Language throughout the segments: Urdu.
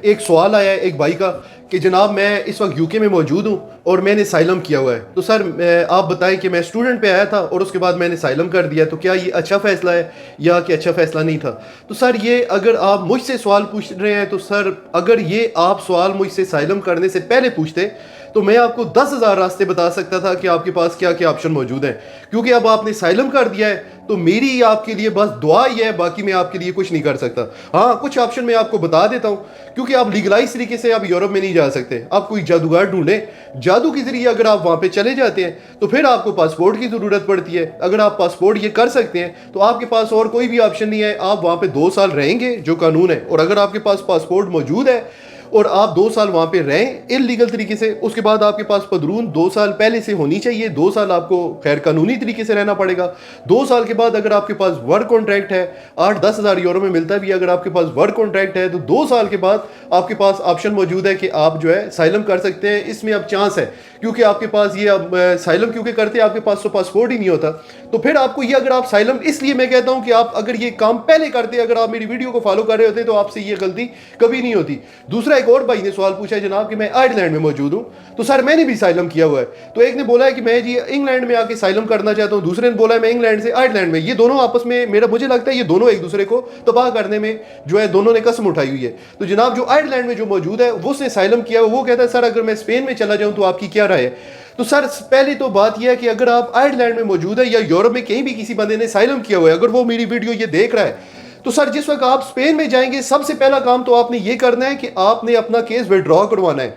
ایک سوال آیا ہے ایک بھائی کا کہ جناب میں اس وقت یو کے میں موجود ہوں اور میں نے سائلم کیا ہوا ہے، تو سر آپ بتائیں کہ میں اسٹوڈنٹ پہ آیا تھا اور اس کے بعد میں نے سائلم کر دیا، تو کیا یہ اچھا فیصلہ ہے یا کہ اچھا فیصلہ نہیں تھا؟ تو سر یہ اگر آپ مجھ سے سوال پوچھ رہے ہیں تو سر اگر یہ آپ سوال مجھ سے سائلم کرنے سے پہلے پوچھتے تو میں آپ کو 10,000 راستے بتا سکتا تھا کہ آپ کے پاس کیا کیا آپشن موجود ہیں، کیونکہ اب آپ نے سائلم کر دیا ہے تو میری آپ کے لیے بس دعا ہی ہے، باقی میں آپ کے لیے کچھ نہیں کر سکتا۔ ہاں کچھ آپشن میں آپ کو بتا دیتا ہوں، کیونکہ آپ لیگلائز طریقے سے آپ یورپ میں نہیں جا سکتے، آپ کوئی جادوگر ڈھونڈیں، جادو کے ذریعے اگر آپ وہاں پہ چلے جاتے ہیں تو پھر آپ کو پاسپورٹ کی ضرورت پڑتی ہے۔ اگر آپ پاسپورٹ یہ کر سکتے ہیں تو آپ کے پاس اور کوئی بھی آپشن نہیں ہے، آپ وہاں پہ 2 سال رہیں گے جو قانون ہے، اور اگر آپ کے پاس پاسپورٹ موجود ہے اور آپ 2 سال وہاں پہ رہیں انلیگل طریقے سے، اس کے بعد آپ کے پاس پدرون 2 سال پہلے سے ہونی چاہیے، 2 سال آپ کو غیر قانونی طریقے سے رہنا پڑے گا۔ 2 سال کے بعد اگر آپ کے پاس ورک کانٹریکٹ ہے، 8-10 ہزار یورو میں ملتا بھی ہے اگر آپ کے پاس ورک کانٹریکٹ ہے، تو 2 سال کے بعد آپ کے پاس آپشن موجود ہے کہ آپ جو ہے سائلم کر سکتے ہیں۔ اس میں اب چانس ہے کیونکہ آپ کے پاس یہ اب سائلم کیونکہ کرتے آپ کے پاس تو پاسپورٹ ہی نہیں ہوتا، تو پھر آپ کو یہ اگر آپ سائلم، اس لیے میں کہتا ہوں کہ آپ اگر یہ کام پہلے کرتے، اگر آپ میری ویڈیو کو فالو کر رہے ہوتے تو آپ سے یہ غلطی کبھی نہیں ہوتی۔ دوسرا ایک اور بھائی نے سوال پوچھا ہے جناب کہ میں آئرلینڈ میں موجود ہوں، تو سر میں نے بھی سائلم کیا ہوا ہے، تو ایک نے بولا ہے کہ میں جی انگلینڈ میں آ کے سائلم کرنا چاہتا ہوں، دوسرے نے بولا ہے میں انگلینڈ سے آئرلینڈ میں، یہ دونوں آپس میں مجھے لگتا ہے یہ دونوں ایک دوسرے کو تباہ کرنے میں جو ہے دونوں نے قسم اٹھائی ہوئی ہے۔ تو جناب جو آئرلینڈ میں جو موجود ہے وہ اس نے سائلم کیا ہوا، وہ کہتا ہے سر اگر میں اسپین میں چلا جاؤں تو آپ کی کیا رائے ہے؟ تو سر پہلی تو بات یہ ہے کہ اگر آپ آئرلینڈ میں موجود ہے یا یورپ میں کہیں بھی کسی بندے نے سائلم کیا ہوا ہے، اگر وہ میری ویڈیو یہ دیکھ رہا ہے، تو سر جس وقت آپ اسپین میں جائیں گے سب سے پہلا کام تو آپ نے یہ کرنا ہے کہ آپ نے اپنا کیس وڈرا کروانا ہے،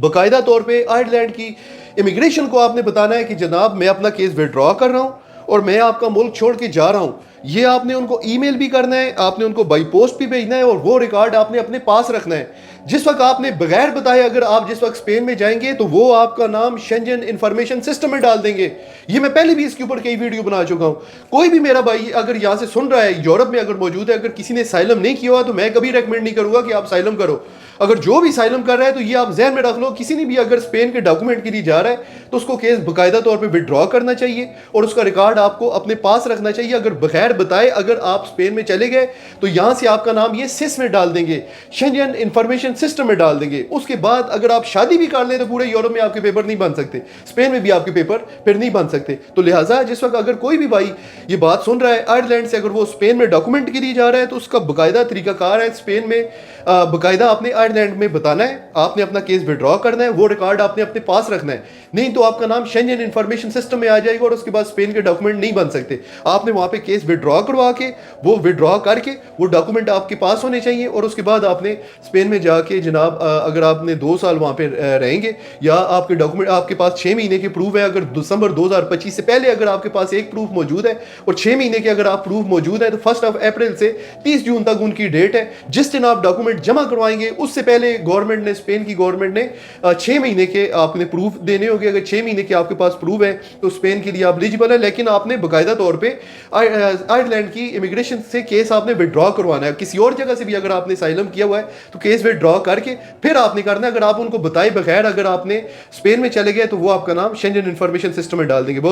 باقاعدہ طور پہ آئرلینڈ کی امیگریشن کو آپ نے بتانا ہے کہ جناب میں اپنا کیس وڈرا کر رہا ہوں اور میں آپ کا ملک چھوڑ کے جا رہا ہوں۔ یہ آپ نے ان کو ای میل بھی کرنا ہے، آپ نے ان کو بائی پوسٹ بھی بھیجنا ہے، اور وہ ریکارڈ آپ نے اپنے پاس رکھنا ہے۔ جس وقت آپ نے بغیر بتائے اگر آپ جس وقت اسپین میں جائیں گے تو وہ آپ کا نام شنجن انفارمیشن سسٹم میں ڈال دیں گے۔ یہ میں پہلے بھی اس کے اوپر کئی ویڈیو بنا چکا ہوں۔ کوئی بھی میرا بھائی اگر یہاں سے سن رہا ہے یورپ میں اگر موجود ہے، اگر کسی نے سائلم نہیں کیا ہوا تو میں کبھی ریکمینڈ نہیں کروں گا کہ آپ سائلم کرو۔ اگر جو بھی سائلم کر رہا ہے تو یہ آپ ذہن میں رکھ لو، کسی نے بھی اگر اسپین کے ڈاکومنٹ کے لیے جا رہا ہے تو اس کو کیس باقاعدہ طور پہ وڈرا کرنا چاہیے اور اس کا ریکارڈ آپ کو اپنے پاس رکھنا چاہیے۔ اگر بغیر بتائے اگر آپ اسپین میں چلے گئے تو یہاں سے آپ کا نام یہ سس میں ڈال دیں گے، شنجن انفارمیشن سسٹم میں ڈال دیں گے۔ اس کے بعد اگر آپ شادی بھی کر لیں تو پورے یورپ میں آپ کے پیپر نہیں بن سکتے، اسپین میں بھی آپ کے پیپر پھر نہیں بن سکتے۔ تو لہٰذا جس وقت اگر کوئی بھی بھائی یہ بات سن رہا ہے آئرلینڈ سے، اگر وہ اسپین میں ڈاکومنٹ کے لیے جا رہا ہے تو اس کا باقاعدہ طریقہ کار ہے، اسپین میں باقاعدہ آپ نے آئرلینڈ میں بتانا ہے، آپ نے اپنا کیس وڈرا کرنا ہے، وہ ریکارڈ آپ نے اپنے پاس رکھنا ہے، نہیں تو آپ کا نام شنجن انفارمیشن سسٹم میں آ جائے گا اور اس کے بعد اسپین کے ڈاکومنٹ نہیں بن سکتے۔ آپ نے وہاں پہ کیس وڈرا کروا کے وہ وڈرا کر کے وہ ڈاکومنٹ آپ کے پاس ہونے چاہیے، اور اس کے بعد آپ نے اسپین میں جا کے جناب اگر آپ نے 2 سال وہاں پہ رہیں گے یا آپ کے ڈاکومنٹ آپ کے پاس 6 مہینے کے پروف ہے، اگر دسمبر 2025 سے پہلے اگر آپ کے پاس ایک پروف موجود ہے اور 6 مہینے کے اگر آپ پروف موجود ہے تو 1 اپریل سے 30 جون تک ان کی ڈیٹ ہے، جس دن آپ ڈاکومنٹ جمع کروائیں گے اس سے پہلے گورنمنٹ نے، اسپین کی گورنمنٹ نے 6 مہینے کے آپ نے پروف دینے ہوگے۔ اگر 6 مہینے کے آپ کے پاس پروف ہے تو اسپین کے لیے آپ ایلیجبل ہے، لیکن آپ نے باقاعدہ طور پہ آئرلینڈ کی امیگریشن سے کیس آپ نے وڈرا کروانا ہے۔ کسی اور جگہ سے بھی اگر آپ نے سائلم کیا ہوا ہے تو کیس وڈرا کر کے پھر آپ نے کرنا ہے۔ اگر آپ ان کو بتائے بغیر اگر آپ نے اسپین میں چلے گئے تو وہ آپ کا نام شنجن انفارمیشن سسٹم میں ڈال دیں گے۔ بہت